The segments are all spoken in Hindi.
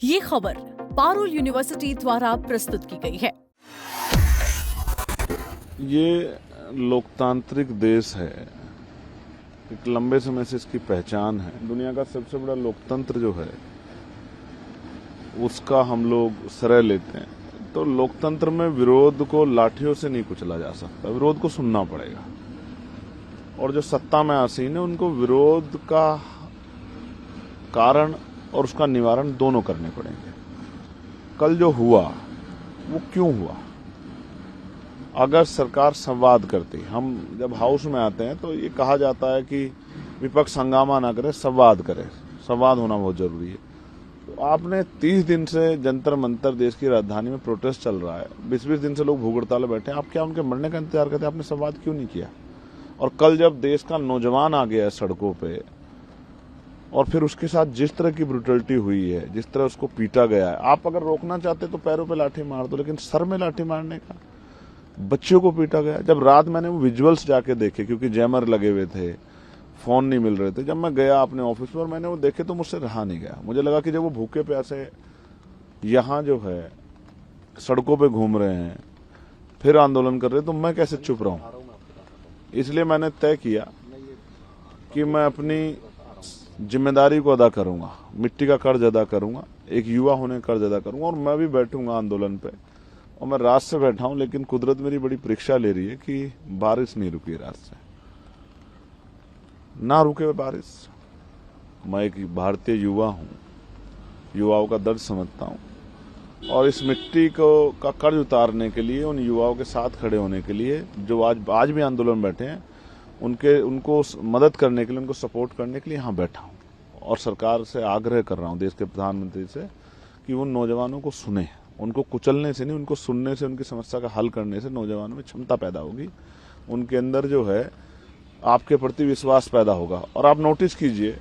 ये खबर पारुल यूनिवर्सिटी द्वारा प्रस्तुत की गई है। ये लोकतांत्रिक देश है, एक लंबे समय से इसकी पहचान है। दुनिया का सबसे बड़ा लोकतंत्र जो है उसका हम लोग श्रेय लेते हैं। तो लोकतंत्र में विरोध को लाठियों से नहीं कुचला जा सकता, विरोध को सुनना पड़ेगा। और जो सत्ता में आसीन है उनको विरोध का कारण और उसका निवारण दोनों करने पड़ेंगे। कल जो हुआ वो क्यों हुआ? अगर सरकार संवाद करती, हम जब हाउस में आते हैं तो ये कहा जाता है कि विपक्ष हंगामा ना करे, संवाद करे। संवाद होना बहुत जरूरी है। तो आपने 30 दिन से जंतर मंतर देश की राजधानी में प्रोटेस्ट चल रहा है, 20-20 दिन से लोग भूख हड़ताल में बैठे हैं। आप क्या उनके मरने का इंतजार करते? आपने संवाद क्यों नहीं किया? और कल जब देश का नौजवान आ गया है सड़कों पे और फिर उसके साथ जिस तरह की ब्रुटलिटी हुई है, जिस तरह उसको पीटा गया है, आप अगर रोकना चाहते तो पैरों पे लाठी मार दो, लेकिन सर में लाठी मारने का। बच्चों को पीटा गया। जब रात मैंने वो विजुअल्स जाके देखे, क्योंकि जैमर लगे हुए थे, फोन नहीं मिल रहे थे, जब मैं गया अपने ऑफिस में और मैंने वो देखे तो मुझसे रहा नहीं गया। मुझे लगा कि जब वो भूखे प्यासे यहाँ जो है सड़कों पे घूम रहे हैं, फिर आंदोलन कर रहे हैं, तो मैं कैसे चुप रहूं। इसलिए मैंने तय किया कि मैं अपनी जिम्मेदारी को अदा करूंगा, मिट्टी का कर्ज अदा करूंगा, एक युवा होने का कर्ज अदा करूंगा। और मैं भी बैठूंगा आंदोलन पे। और मैं रात से बैठा हूं, लेकिन कुदरत मेरी बड़ी परीक्षा ले रही है कि बारिश नहीं रुकी। रात से ना रुके बारिश। मैं एक भारतीय युवा हूं, युवाओं का दर्द समझता हूं। और इस मिट्टी को का कर्ज उतारने के लिए, उन युवाओं के साथ खड़े होने के लिए जो आज भी आंदोलन में बैठे हैं, उनको मदद करने के लिए, उनको सपोर्ट करने के लिए यहाँ बैठा हूँ। और सरकार से आग्रह कर रहा हूँ, देश के प्रधानमंत्री से, कि उन नौजवानों को सुने। उनको कुचलने से नहीं, उनको सुनने से, उनकी समस्या का हल करने से नौजवानों में क्षमता पैदा होगी। उनके अंदर जो है आपके प्रति विश्वास पैदा होगा। और आप नोटिस कीजिए,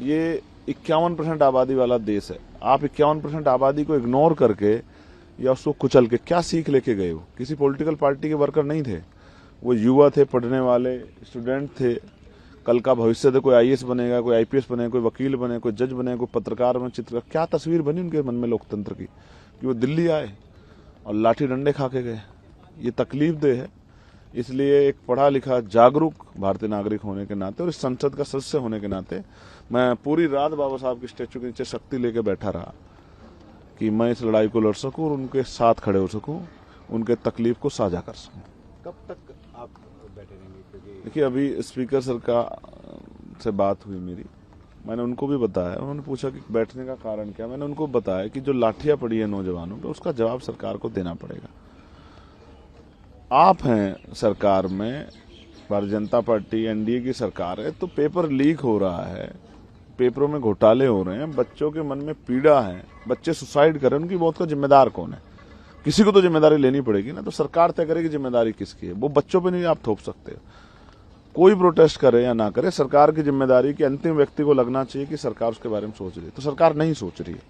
ये 51% आबादी वाला देश है। आप 51% आबादी को इग्नोर करके या उसको कुचल के क्या सीख लेके गए हो? किसी पॉलिटिकल पार्टी के वर्कर नहीं थे, वो युवा थे, पढ़ने वाले स्टूडेंट थे। कल का भविष्य थे, कोई आईएएस बनेगा, कोई आईपीएस बनेगा, कोई वकील बने, कोई जज बने, कोई पत्रकार बने, चित्रकार। क्या तस्वीर बनी उनके मन में लोकतंत्र की कि वो दिल्ली आए और लाठी डंडे खा के गए। ये तकलीफ दे है। इसलिए एक पढ़ा लिखा जागरूक भारतीय नागरिक होने के नाते और इस संसद का सदस्य होने के नाते मैं पूरी रात बाबा साहब की स्टैचू के नीचे शक्ति लेके बैठा रहा कि मैं इस लड़ाई को लड़ सकूं और उनके साथ खड़े हो सकूं, उनके तकलीफ को साझा कर सकूं। कब तक आप बैठे रहेंगे? देखिए, अभी स्पीकर सर से बात हुई मेरी, मैंने उनको भी बताया। उन्होंने पूछा कि बैठने का कारण क्या। मैंने उनको बताया कि जो लाठियां पड़ी है नौजवानों पे, उसका जवाब सरकार को देना पड़ेगा। आप हैं सरकार में, भारतीय जनता पार्टी एनडीए की सरकार है, तो पेपर लीक हो रहा है, पेपरों में घोटाले हो रहे हैं, बच्चों के मन में पीड़ा है, बच्चे सुसाइड कर रहे हैं। उनकी मौत का जिम्मेदार कौन है? किसी को तो जिम्मेदारी लेनी पड़ेगी ना। तो सरकार तय करेगी जिम्मेदारी किसकी है। वो बच्चों पे नहीं आप थोप सकते हो। कोई प्रोटेस्ट करे या ना करे, सरकार की जिम्मेदारी कि अंतिम व्यक्ति को लगना चाहिए कि सरकार उसके बारे में सोच रही है। तो सरकार नहीं सोच रही है।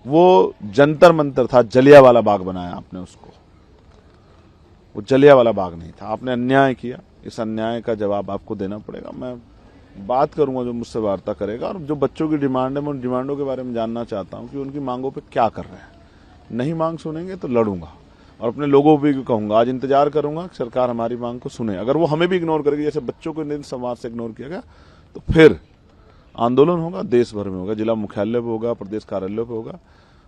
वो जंतर मंतर था, जलियांवाला बाग बनाया आपने उसको। वो जलियांवाला बाग नहीं था। आपने अन्याय किया, इस अन्याय का जवाब आपको देना पड़ेगा। मैं बात करूंगा जो मुझसे वार्ता करेगा। और जो बच्चों की डिमांड है, मैं उन डिमांडों के बारे में जानना चाहता हूं कि उनकी मांगों पे क्या कर रहे हैं। नहीं मांग सुनेंगे तो लड़ूंगा और अपने लोगों को भी कहूंगा, आज इंतजार करूंगा कि सरकार हमारी मांग को सुने। अगर वो हमें भी इग्नोर करेगी, जैसे बच्चों को निल संवाद से इग्नोर किया गया, तो फिर आंदोलन होगा, देश भर में होगा, जिला मुख्यालय पे होगा, प्रदेश कार्यालय पे होगा।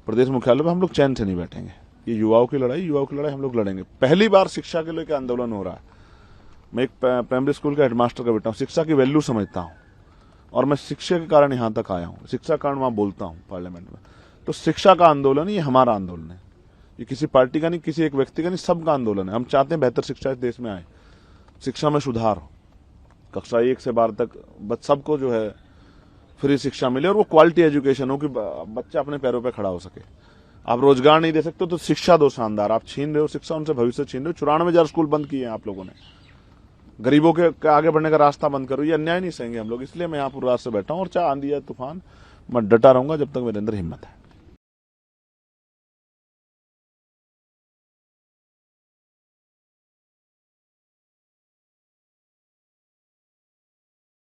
प्रदेश मुख्यालय पे हम लोग चैन से नहीं बैठेंगे। ये युवाओं की लड़ाई हम लोग लड़ेंगे। पहली बार शिक्षा के लिए आंदोलन हो रहा है। मैं एक प्राइमरी स्कूल का हेडमास्टर का बेटा हूँ, शिक्षा की वैल्यू समझता हूँ और मैं शिक्षा के कारण यहाँ तक आया हूँ। शिक्षा के कारण वहां बोलता हूँ पार्लियामेंट में। तो शिक्षा का आंदोलन ये हमारा आंदोलन है। ये किसी पार्टी का नहीं, किसी एक व्यक्ति का नहीं, सबका आंदोलन है। हम चाहते हैं बेहतर शिक्षा इस देश में आए, शिक्षा में सुधार हो, कक्षा 1 से 12 तक सबको जो है फ्री शिक्षा मिले और वो क्वालिटी एजुकेशन हो कि बच्चा अपने पैरों पे खड़ा हो सके। आप रोजगार नहीं दे सकते तो शिक्षा दो शानदार। आप छीन रहे हो शिक्षा, उनसे भविष्य छीन रहे हो। 94,000 स्कूल बंद किए हैं आप लोगों ने। गरीबों के आगे बढ़ने का रास्ता बंद करो। ये अन्याय नहीं सहेंगे हम लोग। इसलिए मैं यहाँ पूरी रात से बैठा हूँ और चाहे आंधी या तूफान, मैं डटा रहूंगा जब तक मेरे अंदर हिम्मत है।